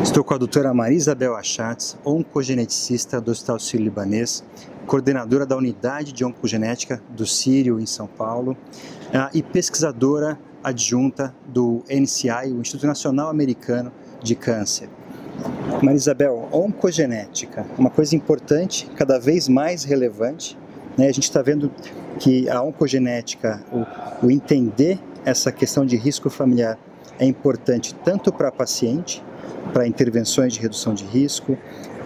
Estou com a doutora Marisabel Achatz, oncogeneticista do Hospital Sírio-Libanês, coordenadora da unidade de oncogenética do Sírio em São Paulo e pesquisadora adjunta do NCI, o Instituto Nacional Americano de Câncer. Marisabel, oncogenética, uma coisa importante, cada vez mais relevante, né? A gente está vendo que a oncogenética, o entender essa questão de risco familiar é importante tanto para a paciente, para intervenções de redução de risco,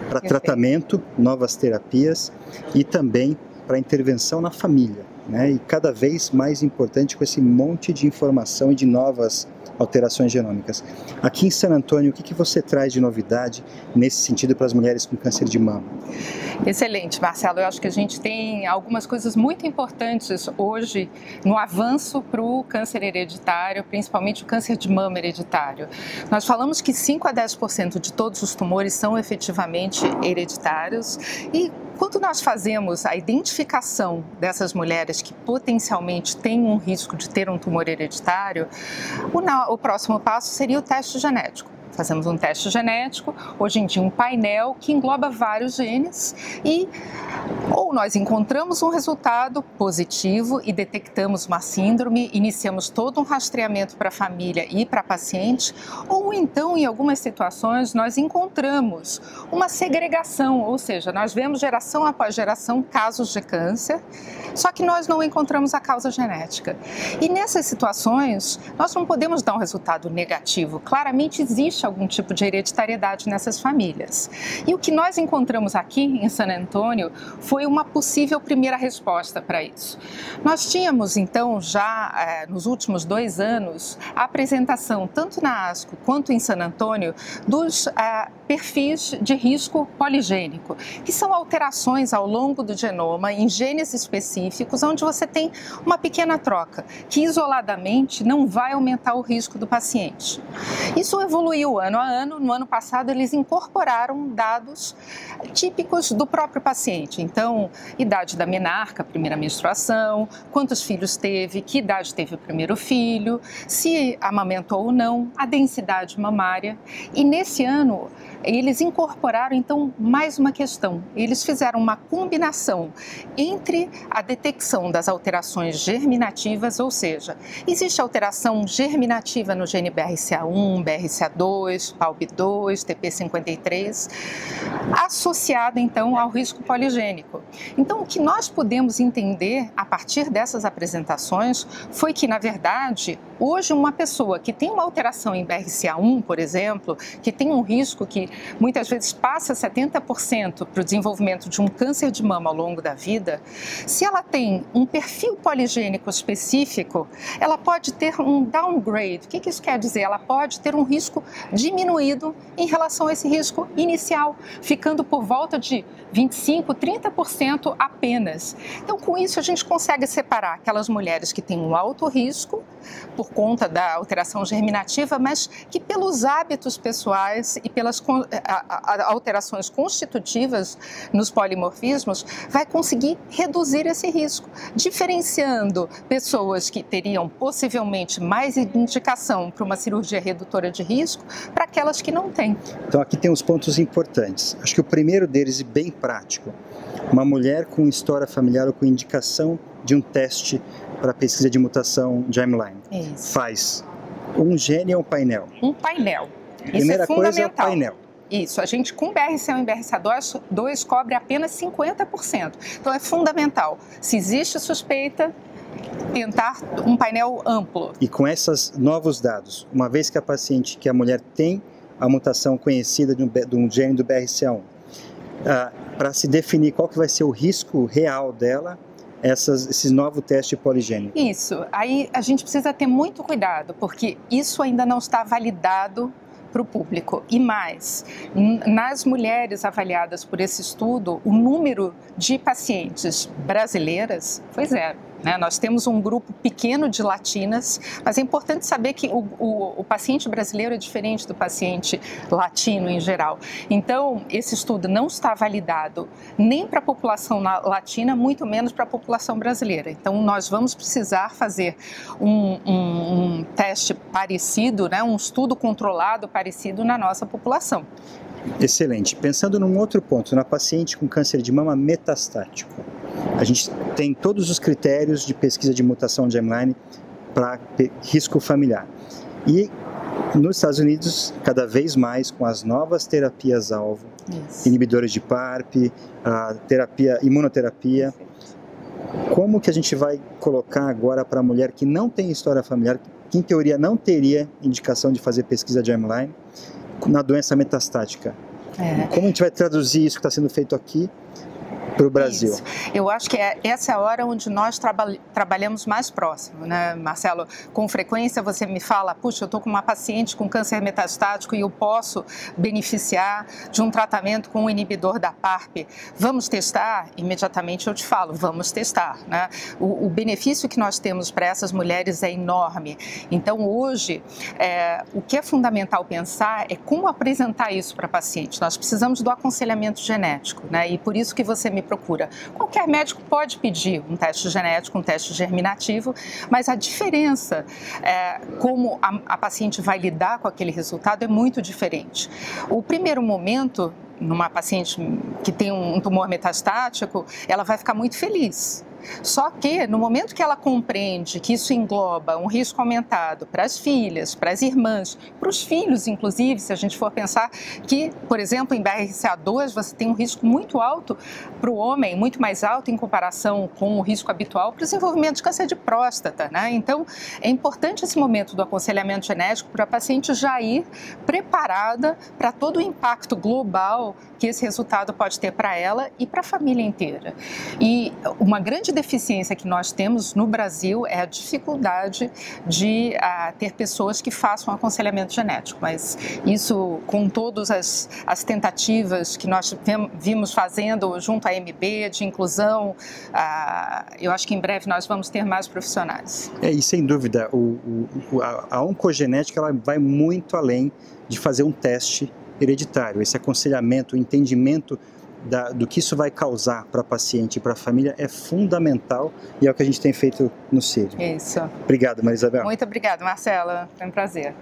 para tratamento, novas terapias e também para intervenção na família, né? E cada vez mais importante com esse monte de informação e de novas alterações genômicas. Aqui em San Antônio, o que você traz de novidade nesse sentido para as mulheres com câncer de mama? Excelente, Marcelo. Eu acho que a gente tem algumas coisas muito importantes hoje no avanço para o câncer hereditário, principalmente o câncer de mama hereditário. Nós falamos que 5 a 10% de todos os tumores são efetivamente hereditários e quando nós fazemos a identificação dessas mulheres que potencialmente têm um risco de ter um tumor hereditário, o próximo passo seria o teste genético. Fazemos um teste genético, hoje em dia um painel que engloba vários genes e ou nós encontramos um resultado positivo e detectamos uma síndrome, iniciamos todo um rastreamento para a família e para a paciente, ou então em algumas situações nós encontramos uma segregação, ou seja, nós vemos geração após geração casos de câncer, só que nós não encontramos a causa genética. E nessas situações nós não podemos dar um resultado negativo, claramente existe algum tipo de hereditariedade nessas famílias. E o que nós encontramos aqui em San Antônio foi uma possível primeira resposta para isso. Nós tínhamos então já nos últimos 2 anos a apresentação tanto na ASCO quanto em San Antônio dos perfis de risco poligênico, que são alterações ao longo do genoma em genes específicos onde você tem uma pequena troca que isoladamente não vai aumentar o risco do paciente. Isso evoluiu ano a ano. No ano passado eles incorporaram dados típicos do próprio paciente. Então, idade da menarca, primeira menstruação, quantos filhos teve, que idade teve o primeiro filho, se amamentou ou não, a densidade mamária. E nesse ano eles incorporaram então mais uma questão. Eles fizeram uma combinação entre a detecção das alterações germinativas, ou seja, existe alteração germinativa no gene BRCA1, BRCA2, PALB2, TP53, associada então ao risco poligênico. Então, o que nós pudemos entender a partir dessas apresentações foi que, na verdade, hoje uma pessoa que tem uma alteração em BRCA1, por exemplo, que tem um risco que muitas vezes passa 70% para o desenvolvimento de um câncer de mama ao longo da vida, se ela tem um perfil poligênico específico, ela pode ter um downgrade. O que isso quer dizer? Ela pode ter um risco diminuído em relação a esse risco inicial, ficando por volta de 25%, 30% apenas. Então, com isso, a gente consegue separar aquelas mulheres que têm um alto risco por conta da alteração germinativa, mas que pelos hábitos pessoais e pelas alterações constitutivas nos polimorfismos, vai conseguir reduzir esse risco, diferenciando pessoas que teriam possivelmente mais indicação para uma cirurgia redutora de risco para aquelas que não têm. Então aqui tem uns pontos importantes. Acho que o primeiro deles, e bem prático, uma mulher com história familiar ou com indicação de um teste para pesquisa de mutação germline. Isso. Faz um gene ou um painel? Um painel. Primeira Isso é coisa é o fundamental. painel. Isso, a gente com BRCA1 e BRCA2 cobre apenas 50%. Então é fundamental, se existe suspeita, tentar um painel amplo. E com esses novos dados, uma vez que a mulher tem a mutação conhecida de um gene do BRCA1, para se definir qual que vai ser o risco real dela, esses novos testes poligênicos. Isso, aí a gente precisa ter muito cuidado, porque isso ainda não está validado para o público. E mais, nas mulheres avaliadas por esse estudo, o número de pacientes brasileiras foi 0. né? Nós temos um grupo pequeno de latinas, mas é importante saber que o paciente brasileiro é diferente do paciente latino em geral. Então, esse estudo não está validado nem para a população latina, muito menos para a população brasileira. Então, nós vamos precisar fazer um teste parecido, né? Um estudo controlado parecido na nossa população. Excelente. Pensando num outro ponto, na paciente com câncer de mama metastático, a gente tem todos os critérios de pesquisa de mutação de germline para risco familiar. E nos Estados Unidos, cada vez mais, com as novas terapias-alvo, inibidores de PARP, imunoterapia, como que a gente vai colocar agora para a mulher que não tem história familiar, que em teoria não teria indicação de fazer pesquisa de germline, na doença metastática? Como a gente vai traduzir isso que está sendo feito aqui para o Brasil? Isso. Eu acho que essa é a hora onde nós trabalhamos mais próximo, né, Marcelo? Com frequência você me fala, puxa, eu estou com uma paciente com câncer metastático e eu posso beneficiar de um tratamento com um inibidor da PARP. Vamos testar? Imediatamente eu te falo, vamos testar, né? O benefício que nós temos para essas mulheres é enorme. Então, hoje, o que é fundamental pensar é como apresentar isso para a paciente. Nós precisamos do aconselhamento genético, né? E por isso que você me procura. Qualquer médico pode pedir um teste genético, um teste germinativo, mas a diferença, como a paciente vai lidar com aquele resultado, é muito diferente. O primeiro momento, numa paciente que tem um tumor metastático, ela vai ficar muito feliz. Só que, no momento que ela compreende que isso engloba um risco aumentado para as filhas, para as irmãs, para os filhos, inclusive, se a gente for pensar que, por exemplo, em BRCA2 você tem um risco muito alto para o homem, muito mais alto em comparação com o risco habitual para o desenvolvimento de câncer de próstata, né? Então, é importante esse momento do aconselhamento genético para a paciente já ir preparada para todo o impacto global que esse resultado pode ter para ela e para a família inteira. E uma grande deficiência que nós temos no Brasil é a dificuldade de ter pessoas que façam aconselhamento genético, mas isso, com todas as tentativas que nós vimos fazendo junto à MB, de inclusão, eu acho que em breve nós vamos ter mais profissionais. E sem dúvida, a oncogenética ela vai muito além de fazer um teste hereditário. Esse aconselhamento, o entendimento do que isso vai causar para a paciente e para a família é fundamental e é o que a gente tem feito no Círio. Isso. Obrigado, Maria Isabel. Muito obrigada, Marcela. Foi um prazer.